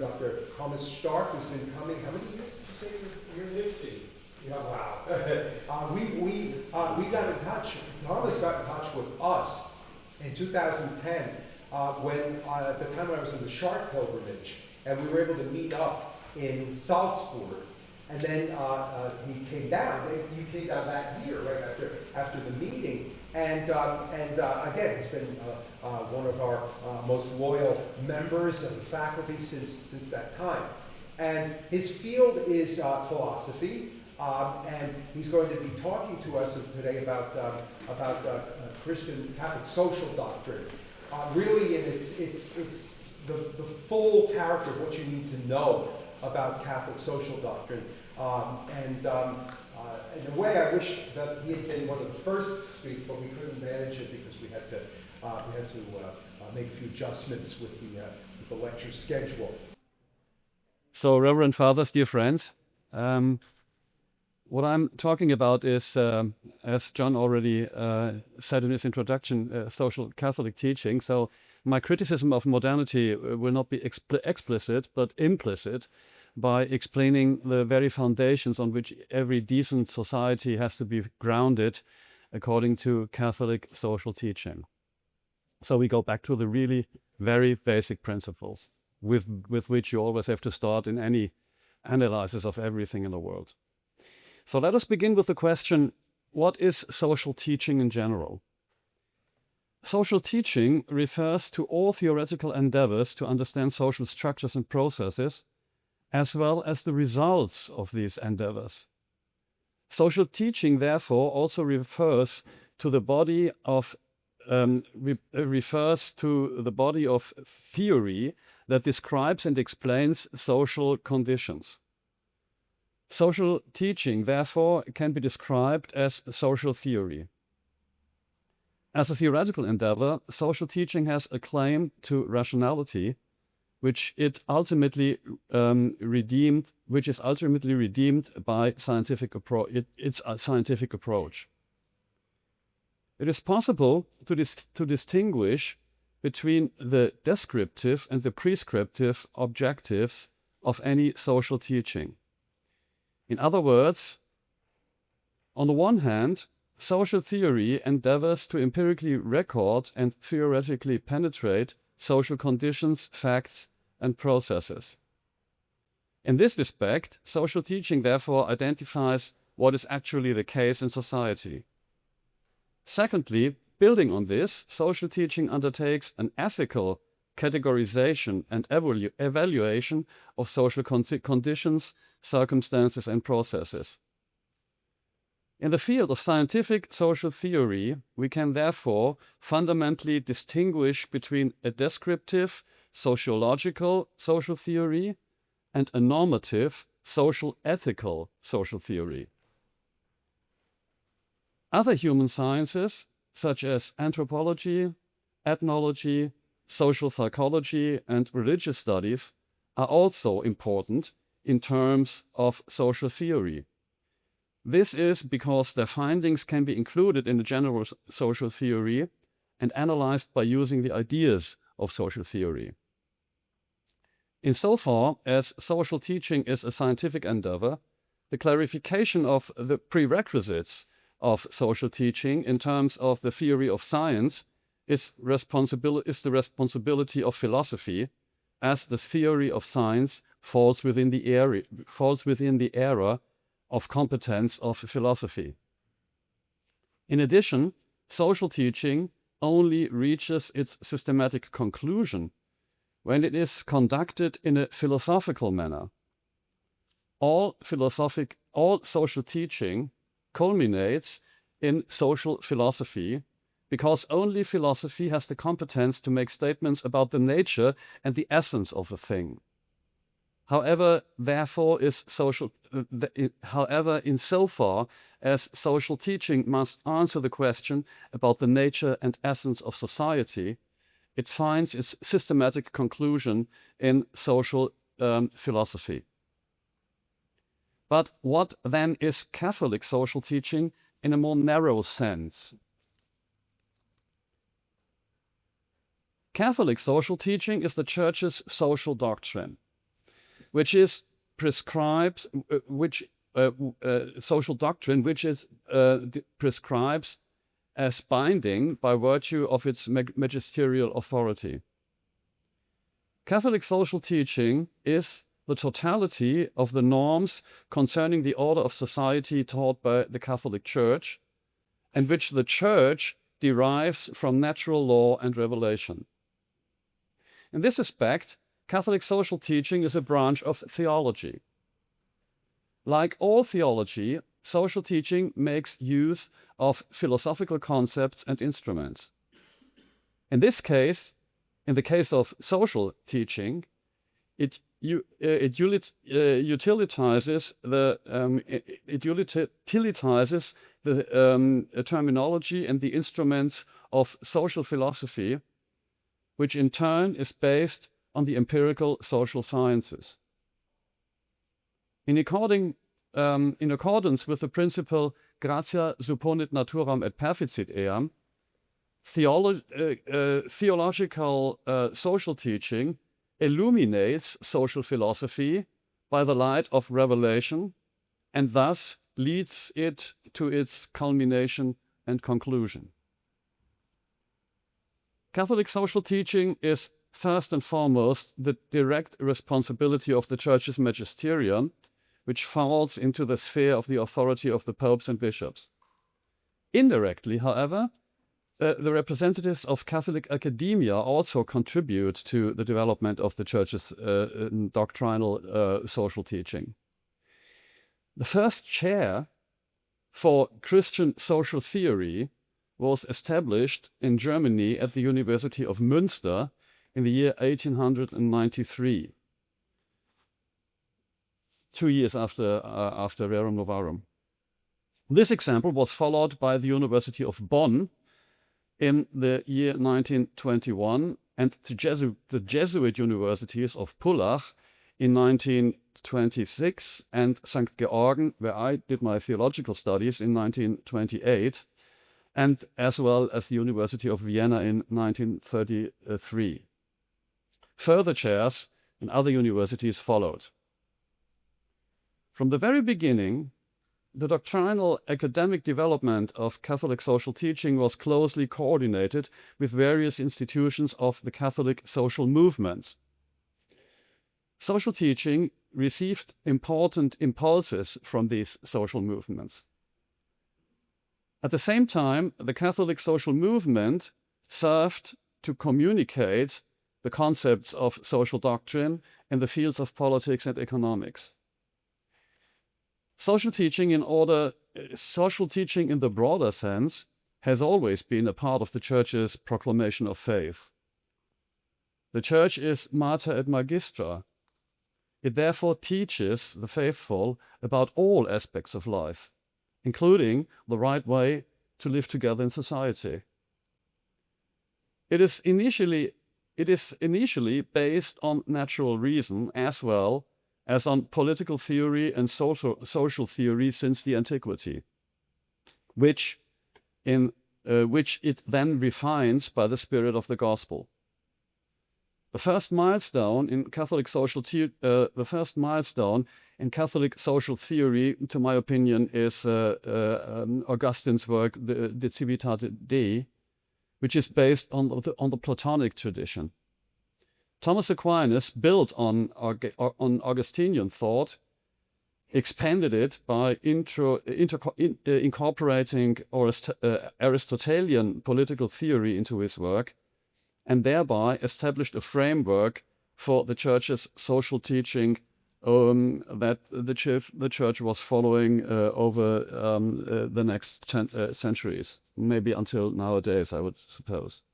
Reverend Dr. Thomas Stark, who's been coming, how many years did you say you're 50? Yeah, wow. We got in touch, Thomas got in touch with us in 2010 when, at the time when I was in the Shark pilgrimage, and we were able to meet up in Salzburg. And then he came down. He came down that year, right after the meeting. And again, he's been one of our most loyal members of the faculty since that time. And his field is philosophy, and he's going to be talking to us today about Christian Catholic social doctrine. Really, and it's the full character of what you need to know about Catholic social doctrine. In a way, I wish that he had been one of the first to speak, but we couldn't manage it because we had to make a few adjustments with the lecture schedule. So, Reverend Fathers, dear friends, what I'm talking about is, as John already said in his introduction, social Catholic teaching. So my criticism of modernity will not be explicit, but implicit, by explaining the very foundations on which every decent society has to be grounded according to Catholic social teaching. So we go back to the really very basic principles with which you always have to start in any analysis of everything in the world. So let us begin with the question, what is social teaching in general? Social teaching refers to all theoretical endeavors to understand social structures and processes, as well as the results of these endeavors. Social teaching, therefore, also refers to the body of theory that describes and explains social conditions. Social teaching, therefore, can be described as social theory. As a theoretical endeavor, social teaching has a claim to rationality, which is ultimately redeemed by its scientific approach. It is possible to distinguish between the descriptive and the prescriptive objectives of any social teaching. In other words, on the one hand, social theory endeavors to empirically record and theoretically penetrate social conditions, facts, and processes. In this respect, social teaching therefore identifies what is actually the case in society. Secondly, building on this, social teaching undertakes an ethical categorization and evaluation of social conditions, circumstances, and processes. In the field of scientific social theory, we can therefore fundamentally distinguish between a descriptive, sociological social theory and a normative, social ethical social theory. Other human sciences, such as anthropology, ethnology, social psychology, and religious studies, are also important in terms of social theory. This is because their findings can be included in the general social theory and analyzed by using the ideas of social theory. Insofar as social teaching is a scientific endeavor, the clarification of the prerequisites of social teaching in terms of the theory of science is the responsibility of philosophy, as the theory of science falls within the era of competence of philosophy. In addition, social teaching only reaches its systematic conclusion when it is conducted in a philosophical manner. All social teaching culminates in social philosophy, because only philosophy has the competence to make statements about the nature and the essence of a thing. However, insofar as social teaching must answer the question about the nature and essence of society, it finds its systematic conclusion in social philosophy. But what then is Catholic social teaching in a more narrow sense? Catholic social teaching is the Church's social doctrine. which is prescribes, social doctrine, which is prescribes as binding by virtue of its magisterial authority. Catholic social teaching is the totality of the norms concerning the order of society taught by the Catholic Church, and which the Church derives from natural law and revelation. In this respect, Catholic social teaching is a branch of theology. Like all theology, social teaching makes use of philosophical concepts and instruments. In this case, in the case of social teaching, it utilitizes the terminology and the instruments of social philosophy, which in turn is based on the empirical social sciences. In accordance with the principle gratia supponit naturam et perficit eam, theological social teaching illuminates social philosophy by the light of revelation and thus leads it to its culmination and conclusion. Catholic social teaching is first and foremost the direct responsibility of the Church's magisterium, which falls into the sphere of the authority of the popes and bishops. Indirectly, however, the representatives of Catholic academia also contribute to the development of the Church's doctrinal social teaching. The first chair for Christian social theory was established in Germany at the University of Münster in the year 1893, 2 years after Rerum Novarum. This example was followed by the University of Bonn in the year 1921 and the Jesuit universities of Pullach in 1926 and St. Georgen, where I did my theological studies, in 1928, and as well as the University of Vienna in 1933. Further chairs in other universities followed. From the very beginning, the doctrinal academic development of Catholic social teaching was closely coordinated with various institutions of the Catholic social movements. Social teaching received important impulses from these social movements. At the same time, the Catholic social movement served to communicate the concepts of social doctrine in the fields of politics and economics. Social teaching in the broader sense has always been a part of the Church's proclamation of faith. The Church is mater et magistra. It therefore teaches the faithful about all aspects of life, including the right way to live together in society. It is initially based on natural reason as well as on political theory and social theory since the antiquity, which it then refines by the spirit of the gospel. The first milestone in Catholic social theory, to my opinion, is Augustine's work, De Civitate Dei, which is based on the Platonic tradition. Thomas Aquinas built on Augustinian thought, expanded it by incorporating Aristotelian political theory into his work, and thereby established a framework for the Church's social teaching that the Church was following over the next centuries, maybe until nowadays, I would suppose.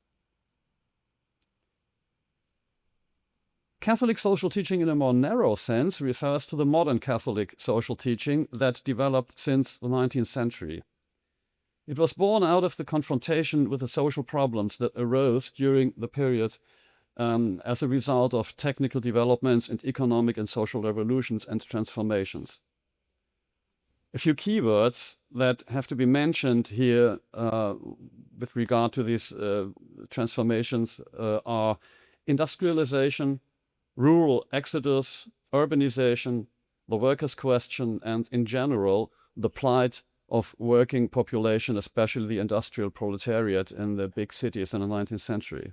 Catholic social teaching in a more narrow sense refers to the modern Catholic social teaching that developed since the 19th century. It was born out of the confrontation with the social problems that arose during the period as a result of technical developments and economic and social revolutions and transformations. A few keywords that have to be mentioned here with regard to these transformations are industrialization, rural exodus, urbanization, the workers' question, and in general, the plight of working population, especially the industrial proletariat in the big cities in the 19th century.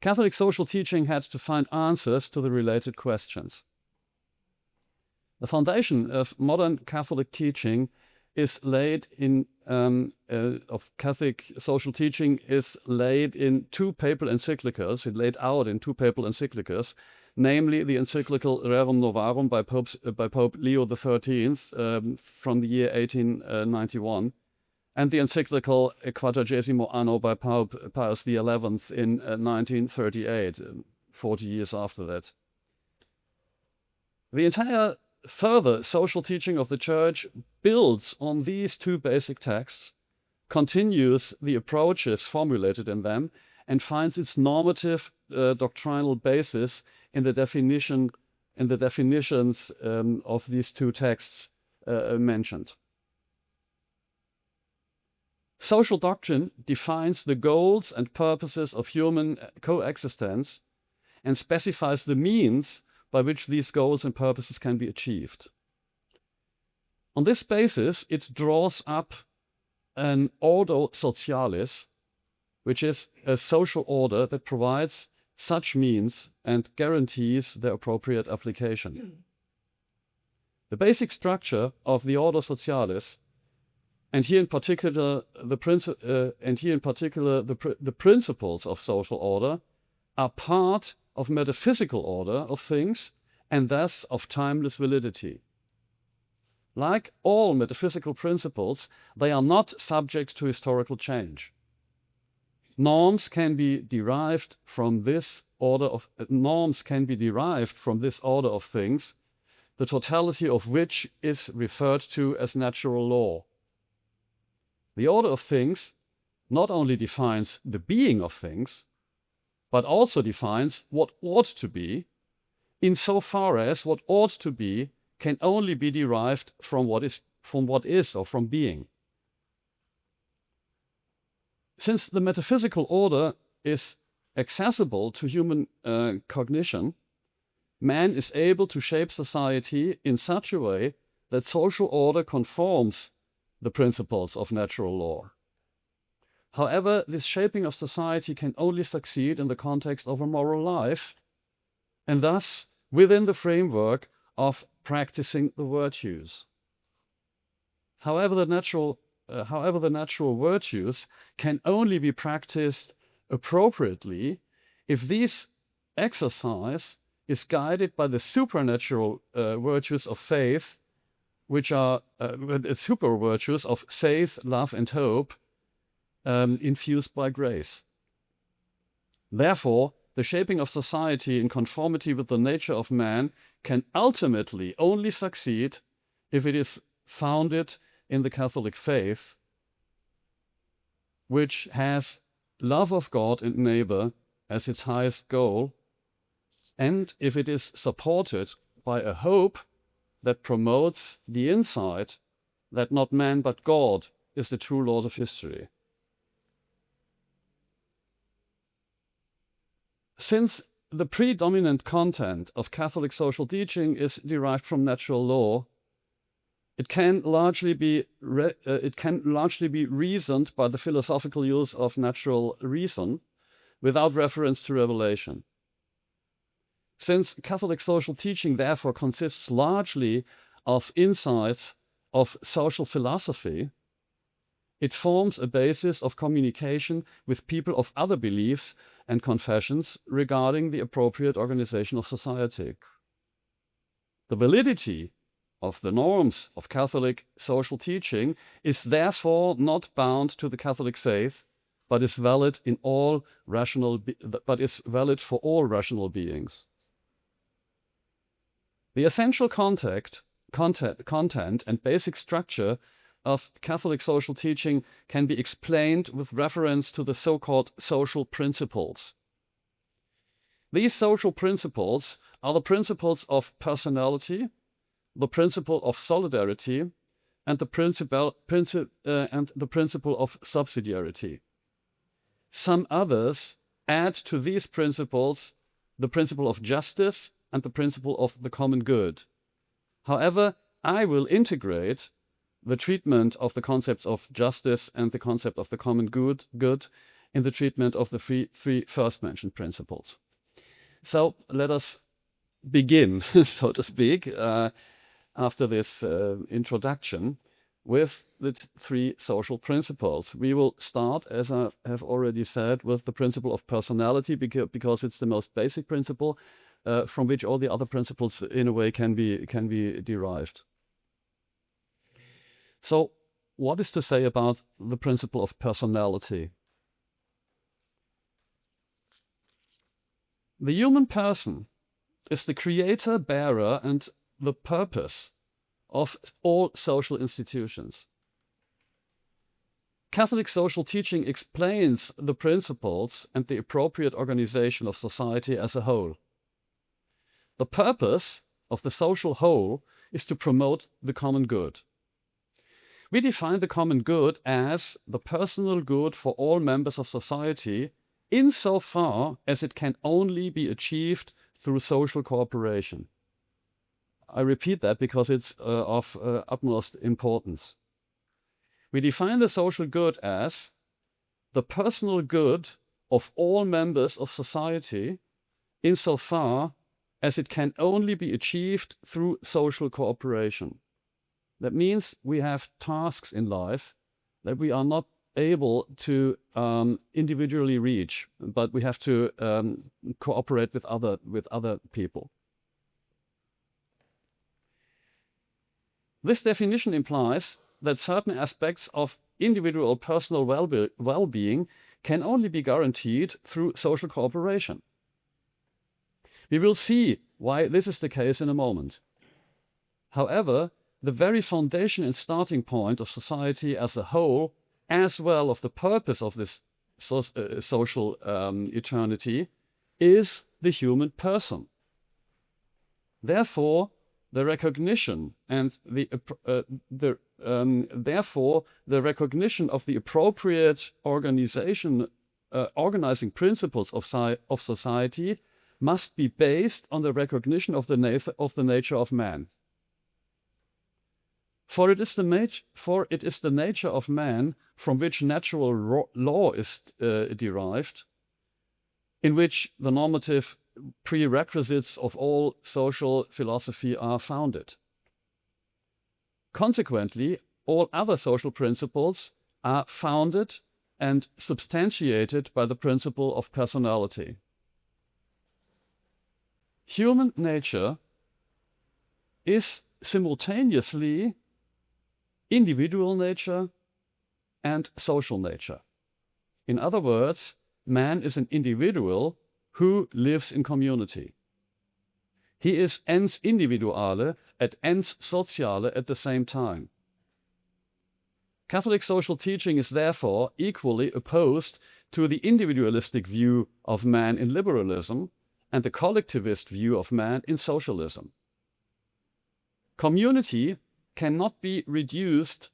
Catholic social teaching had to find answers to the related questions. The foundation of modern Catholic teaching is laid in of Catholic social teaching is laid in two papal encyclicals. It laid out in two papal encyclicals, namely the encyclical Rerum Novarum by Pope Leo XIII from the year 1891, and the encyclical Quadragesimo Anno by Pope Pius XI in 1938, 40 years after that. The entire further social teaching of the Church builds on these two basic texts, continues the approaches formulated in them, and finds its normative doctrinal basis in the definitions of these two texts mentioned. Social doctrine defines the goals and purposes of human coexistence and specifies the means by which these goals and purposes can be achieved. On this basis, it draws up an ordo socialis, which is a social order that provides such means and guarantees their appropriate application. The basic structure of the ordo socialis, and here in particular the principles of social order, are part of metaphysical order of things and thus of timeless validity. Like all metaphysical principles, they are not subject to historical change. Norms can be derived from this order of things, the totality of which is referred to as natural law. The order of things not only defines the being of things, but also defines what ought to be, insofar as what ought to be can only be derived from what is or from being. Since the metaphysical order is accessible to human cognition, man is able to shape society in such a way that social order conforms the principles of natural law. However, this shaping of society can only succeed in the context of a moral life, and thus within the framework of practicing the virtues. However, the natural virtues can only be practiced appropriately if this exercise is guided by the supernatural virtues of faith, which are the super virtues of faith, love, and hope, infused by grace. Therefore, the shaping of society in conformity with the nature of man can ultimately only succeed if it is founded in the Catholic faith, which has love of God and neighbor as its highest goal, and if it is supported by a hope that promotes the insight that not man but God is the true Lord of history. Since the predominant content of Catholic social teaching is derived from natural law, it can largely be reasoned by the philosophical use of natural reason without reference to revelation. Since Catholic social teaching therefore consists largely of insights of social philosophy, it forms a basis of communication with people of other beliefs and confessions regarding the appropriate organization of society. The validity of the norms of Catholic social teaching is therefore not bound to the Catholic faith, but is valid for all rational beings. The essential content and basic structure of Catholic social teaching can be explained with reference to the so-called social principles. These social principles are the principles of personality, the principle of solidarity, and the principle of subsidiarity. Some others add to these principles the principle of justice, and the principle of the common good. However, I will integrate the treatment of the concepts of justice and the concept of the common good in the treatment of the three first mentioned principles. So let us begin, so to speak, after this introduction, with the three social principles. We will start, as I have already said, with the principle of personality, because it's the most basic principle from which all the other principles, in a way, can be derived. So, what is to say about the principle of personality? The human person is the creator, bearer, and the purpose of all social institutions. Catholic social teaching explains the principles and the appropriate organization of society as a whole. The purpose of the social whole is to promote the common good. We define the common good as the personal good for all members of society, insofar as it can only be achieved through social cooperation. I repeat that because it's of utmost importance. We define the social good as the personal good of all members of society, insofar as it can only be achieved through social cooperation. That means we have tasks in life that we are not able to individually reach, but we have to cooperate with other people. This definition implies that certain aspects of individual personal well-being can only be guaranteed through social cooperation. We will see why this is the case in a moment. However, the very foundation and starting point of society as a whole, as well of the purpose of this social eternity, is the human person. Therefore, the recognition and therefore the recognition of the appropriate organizing principles of society must be based on the recognition of the nature of man. For it is the nature of man from which natural law is derived, in which the normative prerequisites of all social philosophy are founded. Consequently, all other social principles are founded and substantiated by the principle of personality. Human nature is simultaneously individual nature and social nature. In other words, man is an individual who lives in community. He is ens individuale et ens sociale at the same time. Catholic social teaching is therefore equally opposed to the individualistic view of man in liberalism and the collectivist view of man in socialism. Community cannot be reduced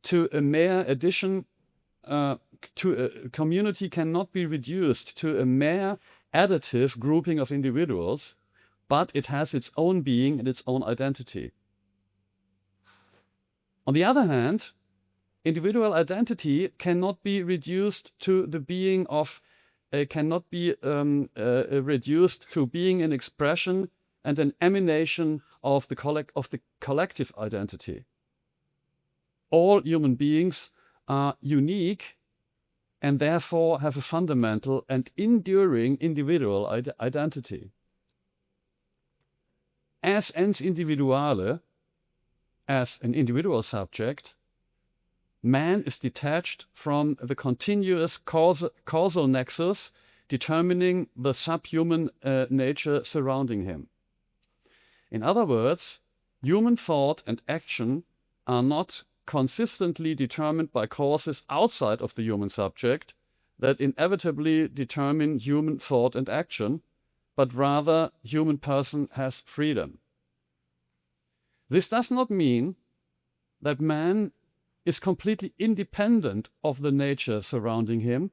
to a mere community cannot be reduced to a mere additive grouping of individuals, but it has its own being and its own identity. On the other hand, individual identity cannot be reduced to the being of reduced to being an expression and an emanation of the collective identity. All human beings are unique and therefore have a fundamental and enduring individual identity. As ens individuale, as an individual subject, man is detached from the continuous causal nexus determining the subhuman nature surrounding him. In other words, human thought and action are not consistently determined by causes outside of the human subject that inevitably determine human thought and action, but rather human person has freedom. This does not mean that man is completely independent of the nature surrounding him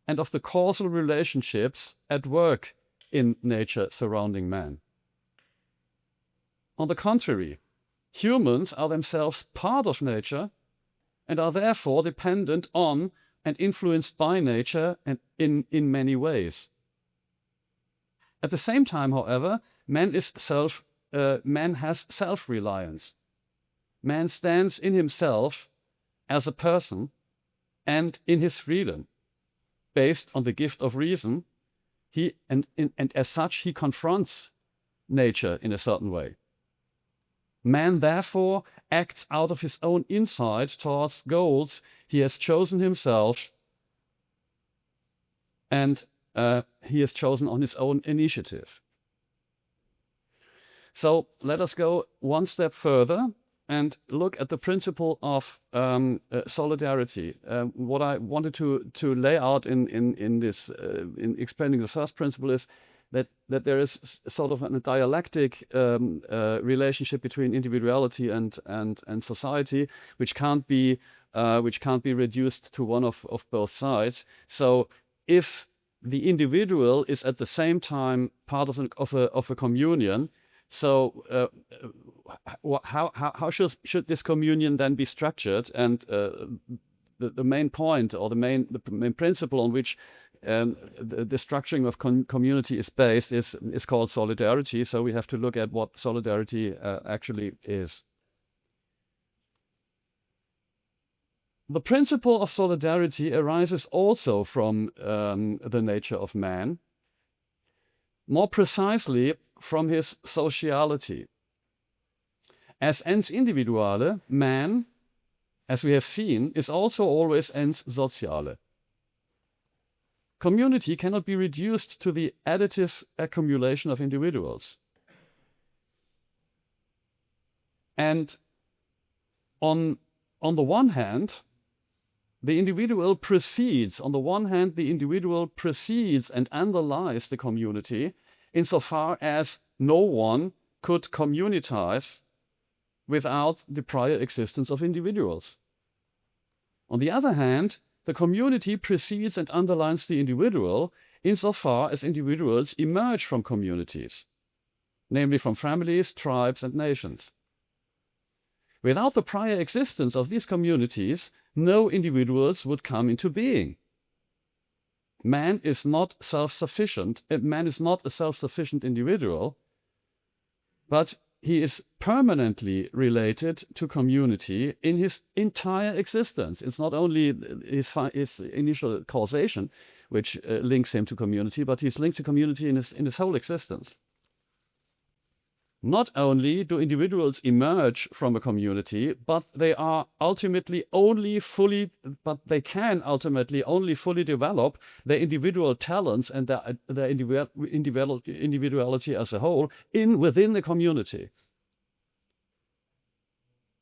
and of the causal relationships at work in nature surrounding man. On the contrary, humans are themselves part of nature and are therefore dependent on and influenced by nature and in many ways. At the same time, however, man has self-reliance. Man stands in himself as a person and in his freedom, based on the gift of reason. And as such, he confronts nature in a certain way. Man therefore acts out of his own insight towards goals he has chosen himself, and he has chosen on his own initiative. So let us go one step further and look at the principle of solidarity. What I wanted to lay out in this, in explaining the first principle, is that there is sort of a dialectic relationship between individuality and society, which can't be reduced to one of both sides. So if the individual is at the same time part of a communion, so how should this communion then be structured? And the main point, or the main principle on which the structuring of community is based is called solidarity. So we have to look at what solidarity actually is. The principle of solidarity arises also from the nature of man, more precisely from his sociality. As ens individuale, man, as we have seen, is also always ens sociale. Community cannot be reduced to the additive accumulation of individuals. And on the one hand, the individual precedes and underlies the community insofar as no one could communitize without the prior existence of individuals. On the other hand, the community precedes and underlines the individual insofar as individuals emerge from communities, namely from families, tribes, and nations. Without the prior existence of these communities, no individuals would come into being. Man is not self-sufficient. Man is not a self-sufficient individual, but he is permanently related to community in his entire existence. It's not only his initial causation which links him to community, but he's linked to community in his whole existence. Not only do individuals emerge from a community, but they can ultimately only fully develop their individual talents and their individuality as a whole within the community.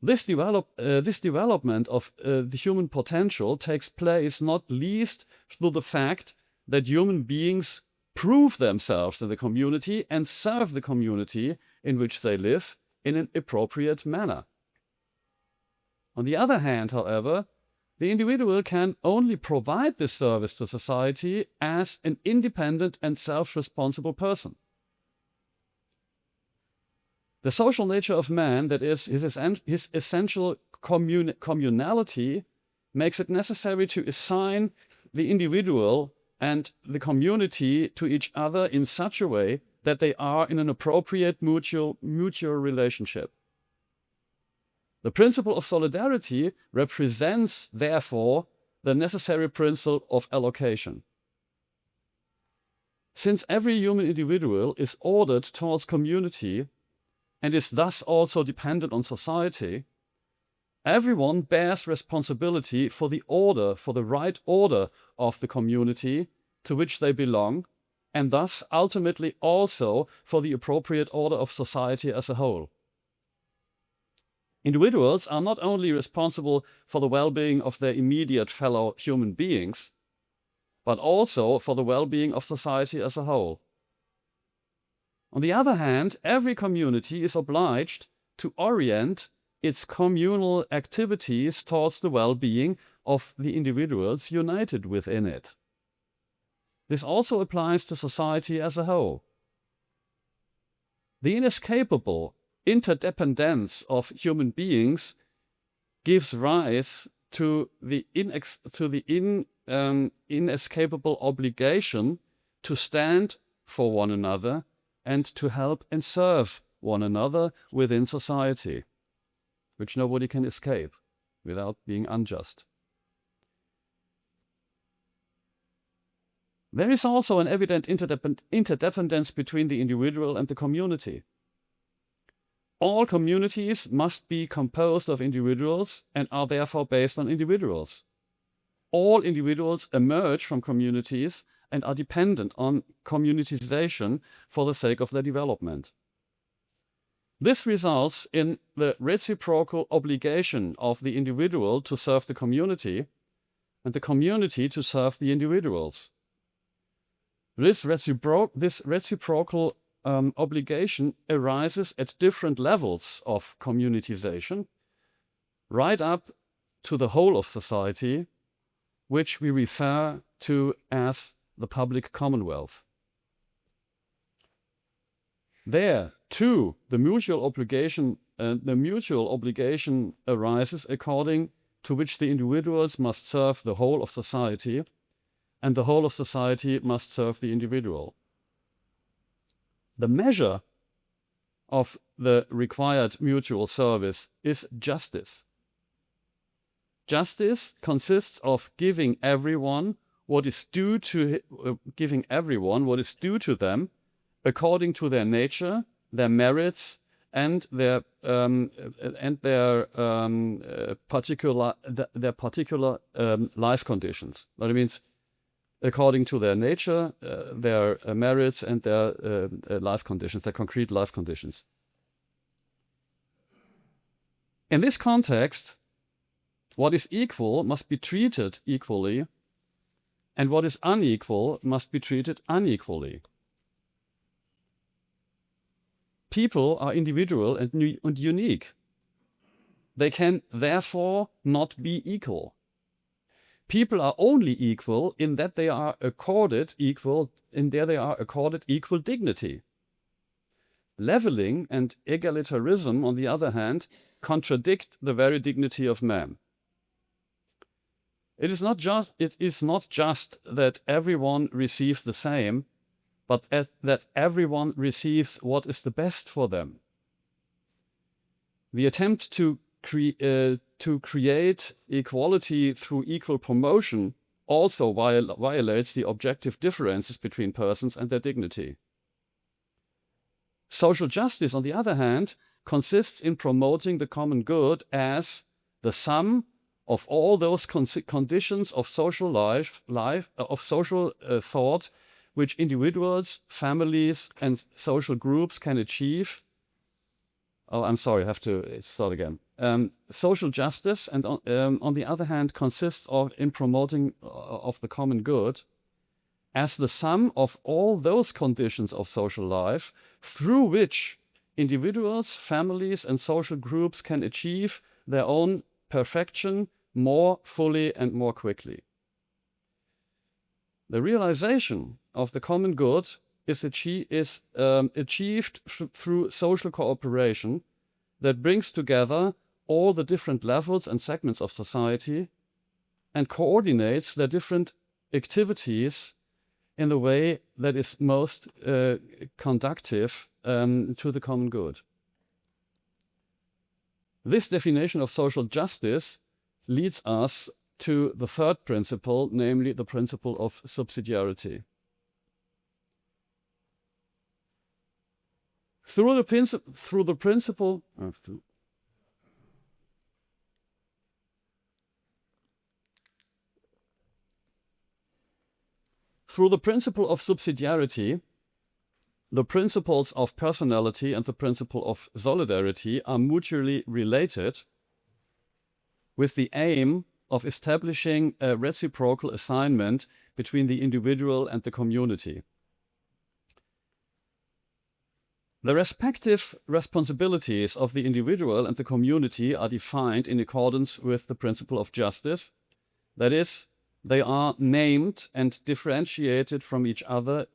This development of the human potential takes place not least through the fact that human beings prove themselves in the community and serve the community in which they live in an appropriate manner. On the other hand, however, the individual can only provide this service to society as an independent and self-responsible person. The social nature of man, that is, his essential communality, makes it necessary to assign the individual and the community to each other in such a way that they are in an appropriate mutual relationship. The principle of solidarity represents, therefore, the necessary principle of allocation. Since every human individual is ordered towards community and is thus also dependent on society, everyone bears responsibility for the right order of the community to which they belong, and thus ultimately also for the appropriate order of society as a whole. Individuals are not only responsible for the well-being of their immediate fellow human beings, but also for the well-being of society as a whole. On the other hand, every community is obliged to orient its communal activities towards the well-being of the individuals united within it. This also applies to society as a whole. The inescapable interdependence of human beings gives rise to the inescapable obligation to stand for one another and to help and serve one another within society, which nobody can escape without being unjust. There is also an evident interdependence between the individual and the community. All communities must be composed of individuals and are therefore based on individuals. All individuals emerge from communities and are dependent on communitization for the sake of their development. This results in the reciprocal obligation of the individual to serve the community and the community to serve the individuals. This reciprocal obligation arises at different levels of communitization, right up to the whole of society, which we refer to as the public commonwealth. There, too, the mutual obligation arises according to which the individuals must serve the whole of society, and the whole of society must serve the individual. The measure of the required mutual service is justice. Justice consists of giving everyone what is due to them according to their nature, their merits, and their particular life conditions. That means according to their nature, their merits, and their life conditions, their concrete life conditions. In this context, what is equal must be treated equally, and what is unequal must be treated unequally. People are individual and unique. They can therefore not be equal. People are only equal in that they are accorded equal dignity. Leveling and egalitarianism, on the other hand, contradict the very dignity of man. It is not just that everyone receives the same, but that everyone receives what is the best for them. The attempt to create equality through equal promotion also violates the objective differences between persons and their dignity. Social justice, on the other hand, consists in promoting the common good as the sum of all those conditions of social thought which individuals, families, and social groups can achieve. Oh, I'm sorry, I have to start again. Social justice, and on the other hand, consists in promoting of the common good as the sum of all those conditions of social life through which individuals, families, and social groups can achieve their own perfection more fully and more quickly. The realization of the common good is achieved through social cooperation that brings together all the different levels and segments of society and coordinates their different activities in the way that is most conducive to the common good. This definition of social justice leads us to the third principle, namely the principle of subsidiarity. Through the principle of subsidiarity, the principles of personality and the principle of solidarity are mutually related, with the aim of establishing a reciprocal assignment between the individual and the community. The respective responsibilities of the individual and the community are defined in accordance with the principle of justice. That is, they are named and differentiated from each other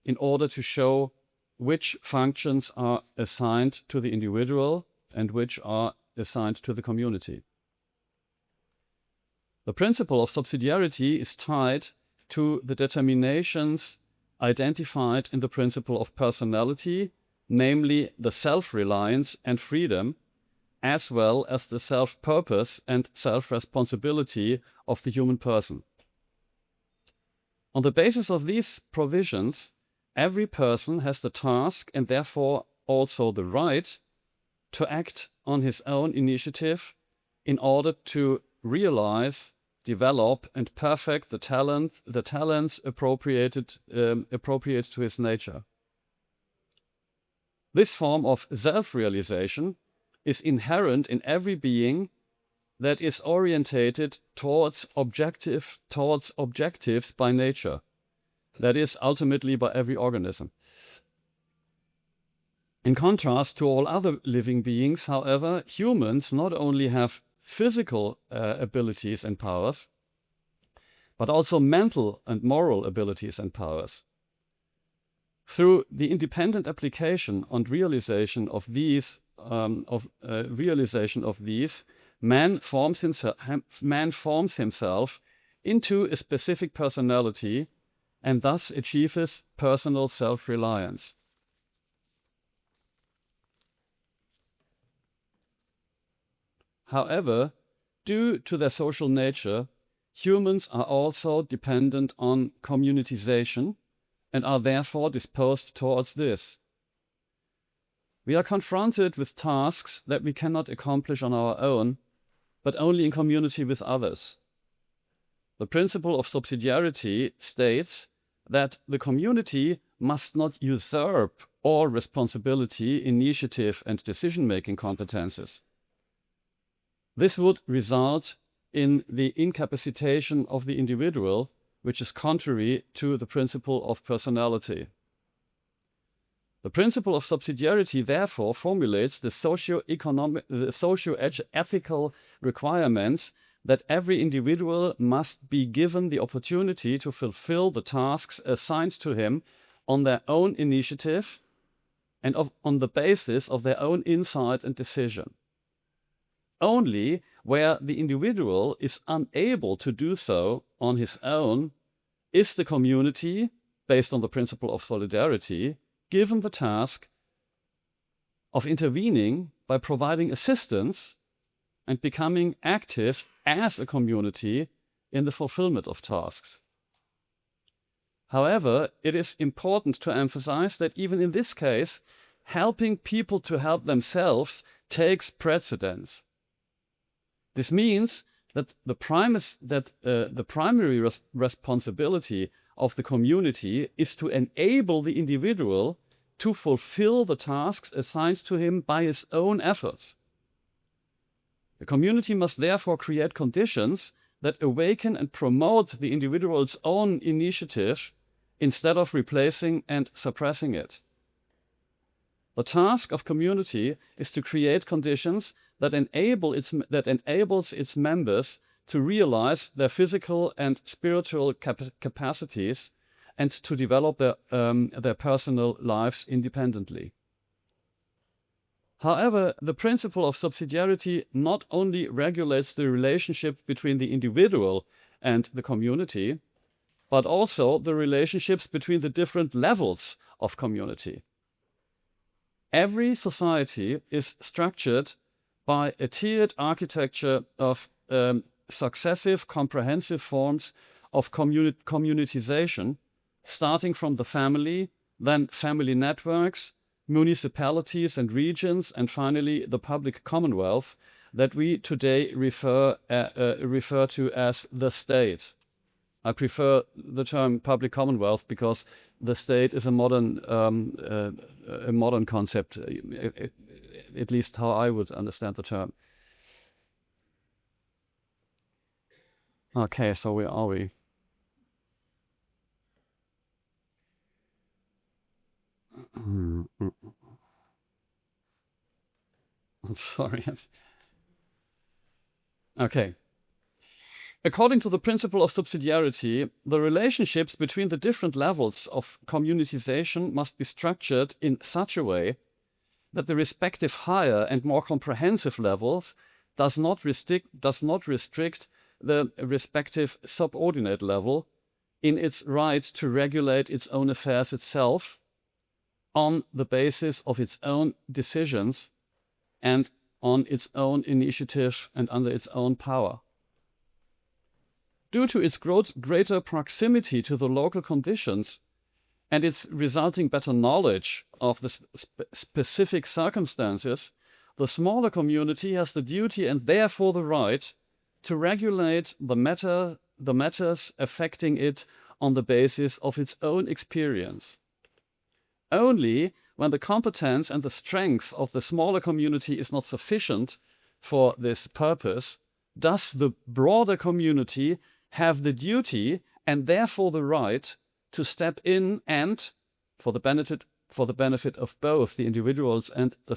in order to show which functions are assigned to the individual and which are assigned to the community. The principle of subsidiarity is tied to the determinations identified in the principle of personality, namely the self-reliance and freedom, as well as the self-purpose and self-responsibility of the human person. On the basis of these provisions, every person has the task and therefore also the right to act on his own initiative in order to realize, develop, and perfect the talents appropriate to his nature. This form of self-realization is inherent in every being that is orientated towards objectives by nature, that is, ultimately by every organism. In contrast to all other living beings, however, humans not only have physical abilities and powers, but also mental and moral abilities and powers. Through the independent application and realization of these, man forms himself into a specific personality and thus achieves personal self-reliance. However, due to their social nature, humans are also dependent on communitization and are therefore disposed towards this. We are confronted with tasks that we cannot accomplish on our own, but only in community with others. The principle of subsidiarity states that the community must not usurp all responsibility, initiative, and decision-making competences. This would result in the incapacitation of the individual, which is contrary to the principle of personality. The principle of subsidiarity therefore formulates the socio-ethical requirements that every individual must be given the opportunity to fulfill the tasks assigned to him on their own initiative and on the basis of their own insight and decision. Only where the individual is unable to do so on his own is the community, based on the principle of solidarity, given the task of intervening by providing assistance and becoming active as a community in the fulfillment of tasks. However, it is important to emphasize that even in this case, helping people to help themselves takes precedence. This means that the primary responsibility of the community is to enable the individual to fulfill the tasks assigned to him by his own efforts. The community must therefore create conditions that awaken and promote the individual's own initiative instead of replacing and suppressing it. The task of community is to create conditions that enables its members to realize their physical and spiritual capacities and to develop their personal lives independently. However, the principle of subsidiarity not only regulates the relationship between the individual and the community, but also the relationships between the different levels of community. Every society is structured by a tiered architecture of successive comprehensive forms of communitization, starting from the family, then family networks, municipalities and regions, and finally the public commonwealth that we today refer to as the state. I prefer the term public commonwealth because the state is a modern concept, at least how I would understand the term. Okay, so where are we? I'm sorry. Okay. According to the principle of subsidiarity, the relationships between the different levels of communitization must be structured in such a way that the respective higher and more comprehensive levels does not restrict the respective subordinate level in its right to regulate its own affairs itself on the basis of its own decisions and on its own initiative and under its own power. Due to its greater proximity to the local conditions and its resulting better knowledge of the specific circumstances, the smaller community has the duty and therefore the right to regulate the matters affecting it on the basis of its own experience. Only when the competence and the strength of the smaller community is not sufficient for this purpose does the broader community have the duty and therefore the right to step in and, for the benefit of both the individuals and the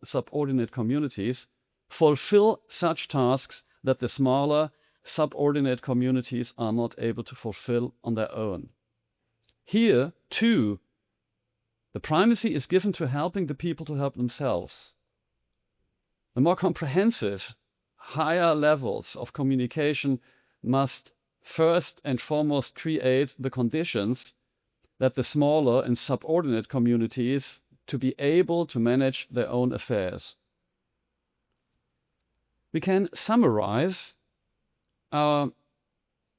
subordinate communities, fulfill such tasks that the smaller subordinate communities are not able to fulfill on their own. Here, too, the primacy is given to helping the people to help themselves. The more comprehensive, higher levels of communication must first and foremost create the conditions that the smaller and subordinate communities to be able to manage their own affairs. We can summarize our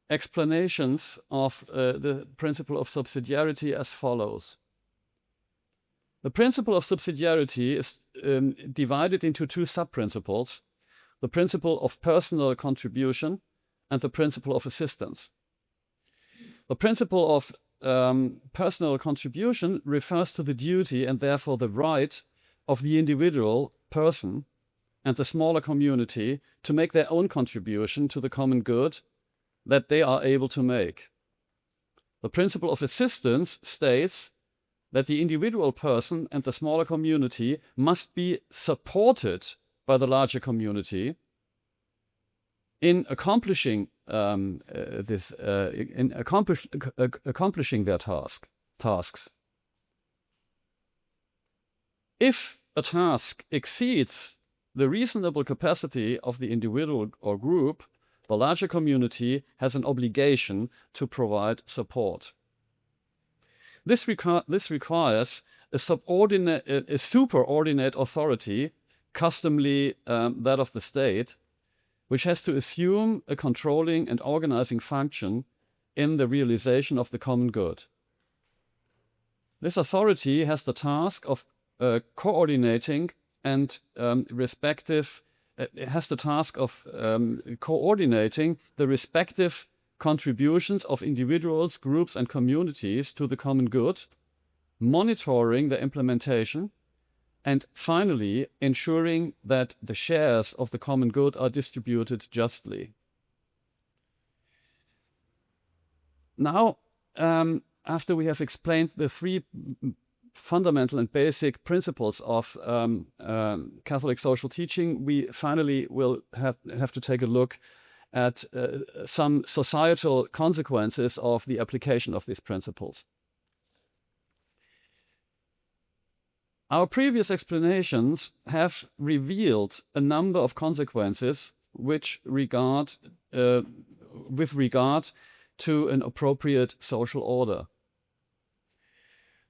explanations of the principle of subsidiarity as follows. The principle of subsidiarity is divided into two sub-principles: the principle of personal contribution and the principle of assistance. The principle of personal contribution refers to the duty and therefore the right of the individual person and the smaller community to make their own contribution to the common good that they are able to make. The principle of assistance states that the individual person and the smaller community must be supported by the larger community in accomplishing accomplishing their tasks. If a task exceeds the reasonable capacity of the individual or group, the larger community has an obligation to provide support. This requires a superordinate authority, customly that of the state, which has to assume a controlling and organizing function in the realization of the common good. This authority has the task of coordinating and coordinating the respective contributions of individuals, groups, and communities to the common good, monitoring the implementation, and finally ensuring that the shares of the common good are distributed justly. Now, after we have explained the three fundamental and basic principles of Catholic social teaching, we finally will have to take a look at some societal consequences of the application of these principles. Our previous explanations have revealed a number of consequences with regard to an appropriate social order.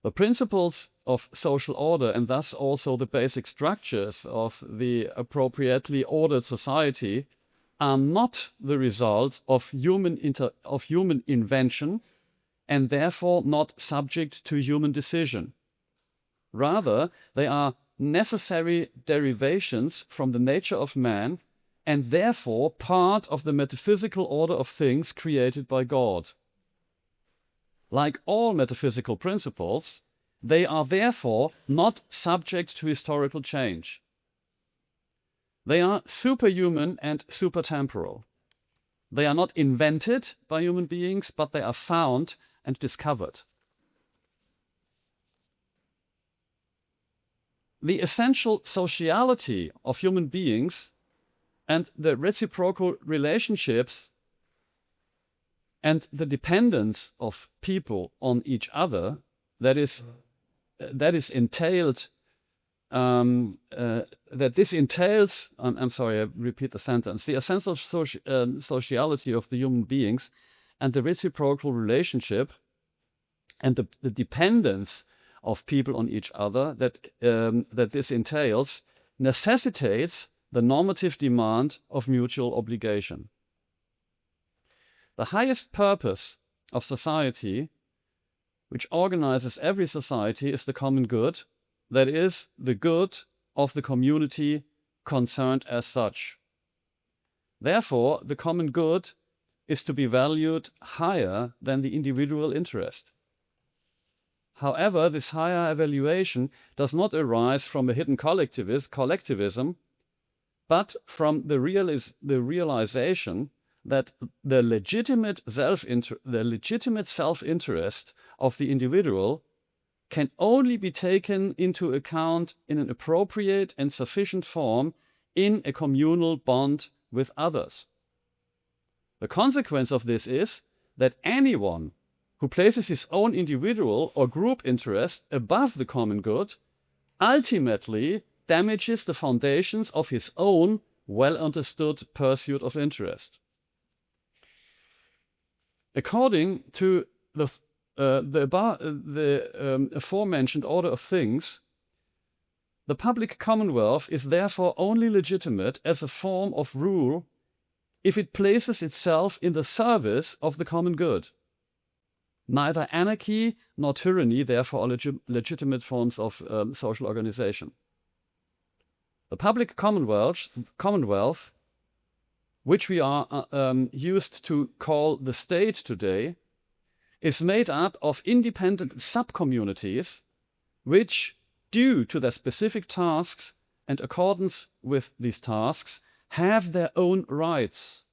The principles of social order, and thus also the basic structures of the appropriately ordered society, are not the result of human invention and therefore not subject to human decision. Rather, they are necessary derivations from the nature of man and therefore part of the metaphysical order of things created by God. Like all metaphysical principles, they are therefore not subject to historical change. They are superhuman and supertemporal. They are not invented by human beings, but they are found and discovered. The essential sociality of human beings and the reciprocal relationships And the dependence of people on each other that is entailed that this entails, I'm sorry, I repeat the sentence, the essential sociality of the human beings and the reciprocal relationship and the dependence of people on each other that this entails necessitates the normative demand of mutual obligation. The highest purpose of society, which organizes every society, is the common good, that is, the good of the community concerned as such. Therefore, the common good is to be valued higher than the individual interest. However, this higher evaluation does not arise from a hidden collectivism, but from the realization that the legitimate self-interest of the individual can only be taken into account in an appropriate and sufficient form in a communal bond with others. The consequence of this is that anyone who places his own individual or group interest above the common good ultimately damages the foundations of his own well-understood pursuit of interest. According to the aforementioned order of things, the public commonwealth is therefore only legitimate as a form of rule if it places itself in the service of the common good. Neither anarchy nor tyranny, therefore, are legitimate forms of social organization. The public commonwealth, which we are used to call the state today, is made up of independent subcommunities which, due to their specific tasks and accordance with these tasks, have their own rights.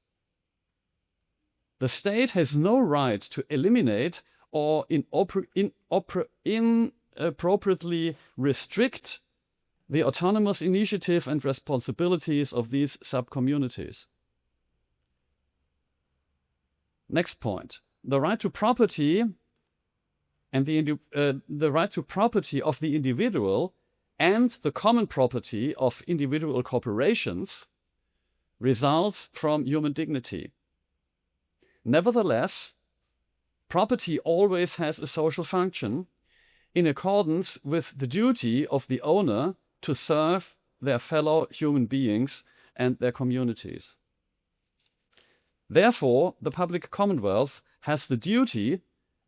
The state has no right to eliminate or inappropriately restrict the autonomous initiative and responsibilities of these subcommunities. Next point. The right to property and the right to property of the individual and the common property of individual corporations results from human dignity. Nevertheless, property always has a social function in accordance with the duty of the owner to serve their fellow human beings and their communities. Therefore, the public commonwealth has the duty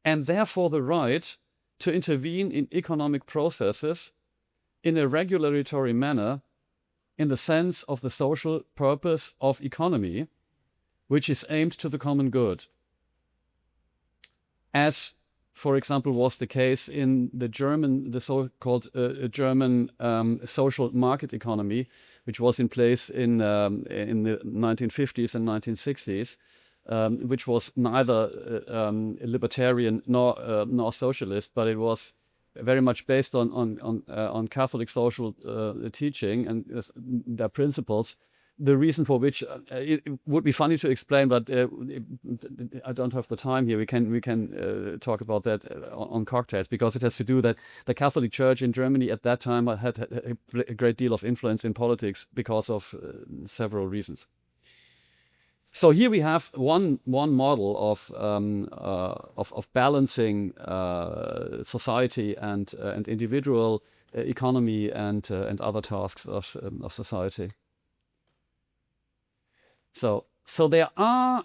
and therefore the right to intervene in economic processes in a regulatory manner in the sense of the social purpose of economy, which is aimed to the common good. As, for example, was the case in the so-called German social market economy, which was in place in the 1950s and 1960s, which was neither libertarian nor socialist, but it was very much based on Catholic social teaching and their principles. The reason for which it would be funny to explain, but I don't have the time here. We can talk about that on cocktails, because it has to do that the Catholic Church in Germany at that time had a great deal of influence in politics because of several reasons. So here we have one model of balancing society and individual economy and other tasks of society. So there are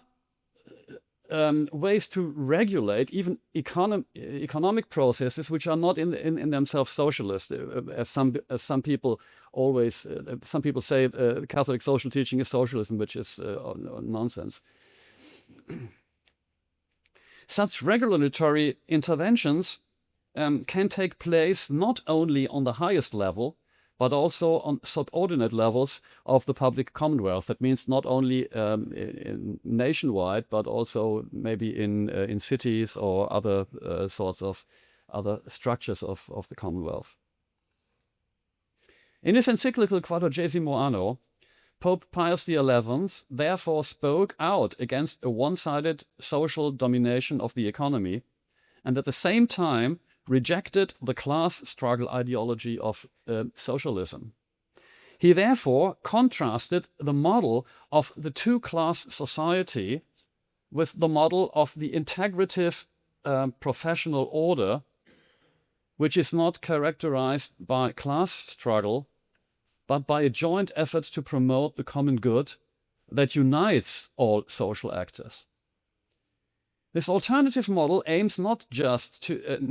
ways to regulate even economic processes which are not in themselves socialist, as some people always some people say Catholic social teaching is socialism, which is nonsense. Such regulatory interventions can take place not only on the highest level, but also on subordinate levels of the public commonwealth. That means not only nationwide, but also maybe in cities or other sorts of other structures of the commonwealth. In his encyclical Quadragesimo Anno, Pope Pius XI therefore spoke out against a one-sided social domination of the economy, and at the same time rejected the class struggle ideology of socialism. He therefore contrasted the model of the two-class society with the model of the integrative professional order, which is not characterized by class struggle, but by a joint effort to promote the common good that unites all social actors. This alternative model aims not just to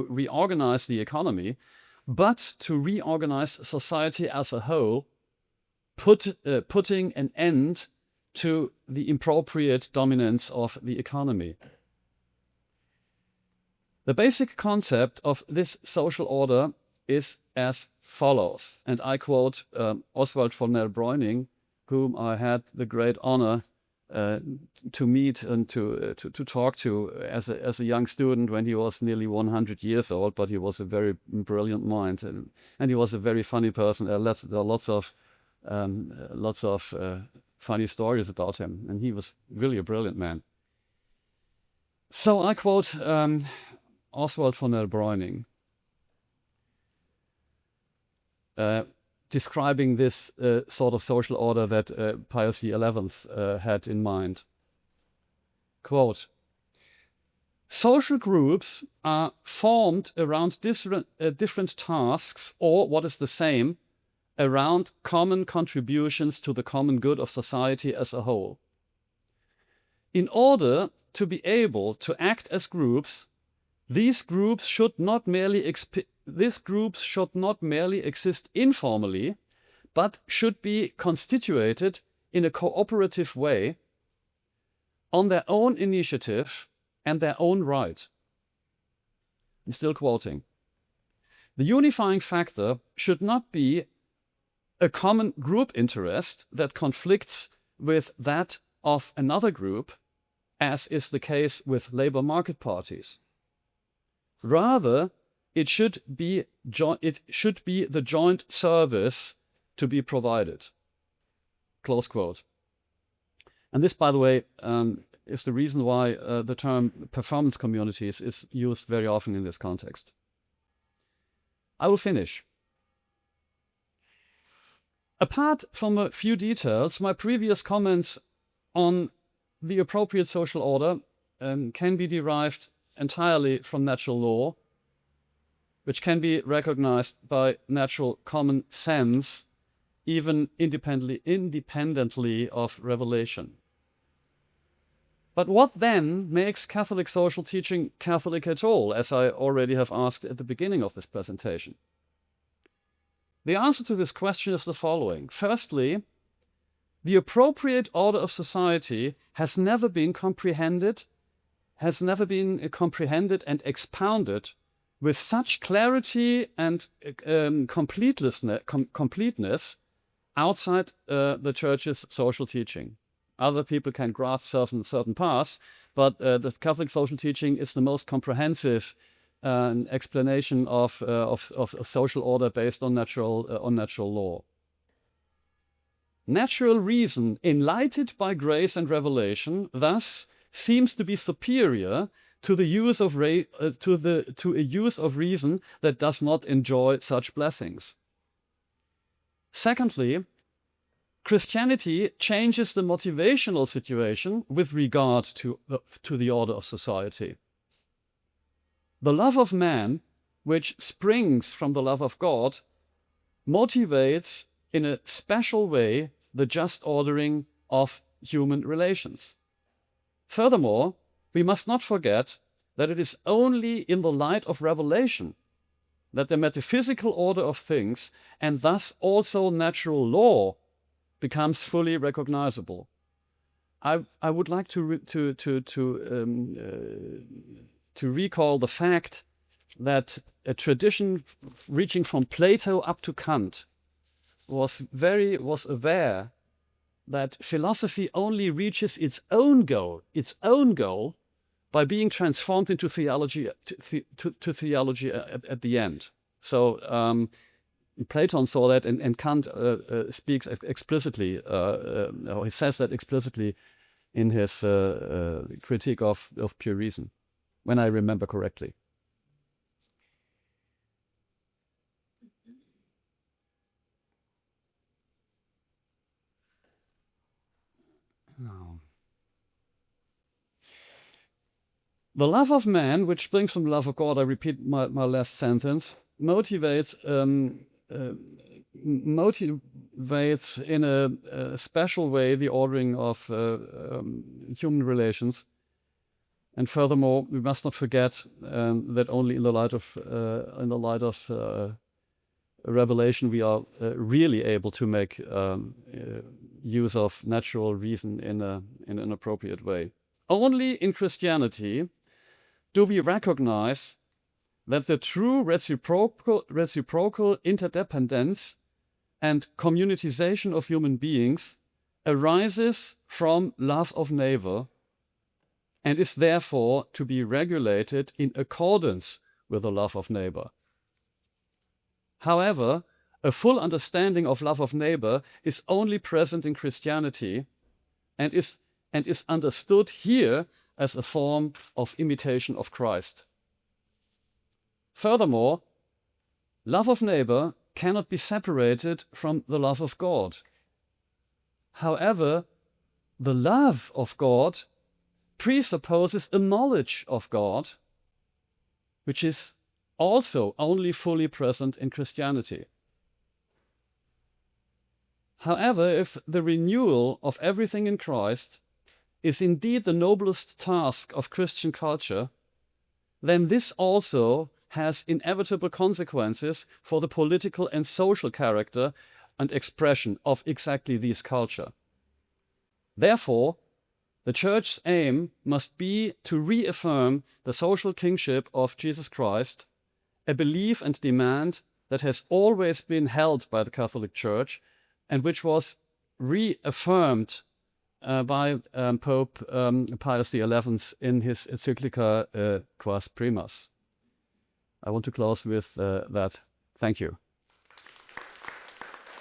reorganize the economy, but to reorganize society as a whole, putting an end to the inappropriate dominance of the economy. The basic concept of this social order is as follows, and I quote Oswald von der Breuning, whom I had the great honor to meet and to talk to as a young student when he was nearly 100 years old, but he was a very brilliant mind, and he was a very funny person. There are lots of funny stories about him, and he was really a brilliant man. So I quote Oswald von der Breuning, describing this sort of social order that Pius XI had in mind. Quote, social groups are formed around different tasks, or what is the same, around common contributions to the common good of society as a whole. In order to be able to act as groups, these groups should not merely exist informally, but should be constituted in a cooperative way on their own initiative and their own right. I'm still quoting. The unifying factor should not be a common group interest that conflicts with that of another group, as is the case with labor market parties. Rather, it should be the joint service to be provided. Close quote. And this, by the way, is the reason why the term performance communities is used very often in this context. I will finish. Apart from a few details, my previous comments on the appropriate social order can be derived entirely from natural law, which can be recognized by natural common sense, even independently of revelation. But what then makes Catholic social teaching Catholic at all, as I already have asked at the beginning of this presentation? The answer to this question is the following. Firstly, the appropriate order of society has never been comprehended and expounded with such clarity and completeness outside the Church's social teaching. Other people can grasp certain paths, but the Catholic social teaching is the most comprehensive explanation of social order based on natural law. Natural reason, enlightened by grace and revelation, thus seems to be superior to the use of to a use of reason that does not enjoy such blessings. Secondly, Christianity changes the motivational situation with regard to the order of society. The love of man, which springs from the love of God, motivates in a special way the just ordering of human relations. Furthermore, we must not forget that it is only in the light of revelation that the metaphysical order of things, and thus also natural law, becomes fully recognizable. I would like to recall the fact that a tradition reaching from Plato up to Kant was aware that philosophy only reaches its own goal by being transformed into theology to theology at the end. So Plato saw that, and Kant speaks explicitly, or he says that explicitly in his critique of pure reason, when I remember correctly. The love of man, which springs from the love of God, I repeat my last sentence, motivates in a special way the ordering of human relations. And furthermore, we must not forget that only in the light of revelation we are really able to make use of natural reason in an appropriate way. Only in Christianity do we recognize that the true reciprocal interdependence and communitization of human beings arises from love of neighbor and is therefore to be regulated in accordance with the love of neighbor. However, a full understanding of love of neighbor is only present in Christianity and is understood here as a form of imitation of Christ. Furthermore, love of neighbor cannot be separated from the love of God. However, the love of God presupposes a knowledge of God, which is also only fully present in Christianity. However, if the renewal of everything in Christ is indeed the noblest task of Christian culture, then this also has inevitable consequences for the political and social character and expression of exactly this culture. Therefore, the Church's aim must be to reaffirm the social kingship of Jesus Christ, a belief and demand that has always been held by the Catholic Church and which was reaffirmed by Pope Pius XI in his encyclica Quas Primas. I want to close with that. Thank you.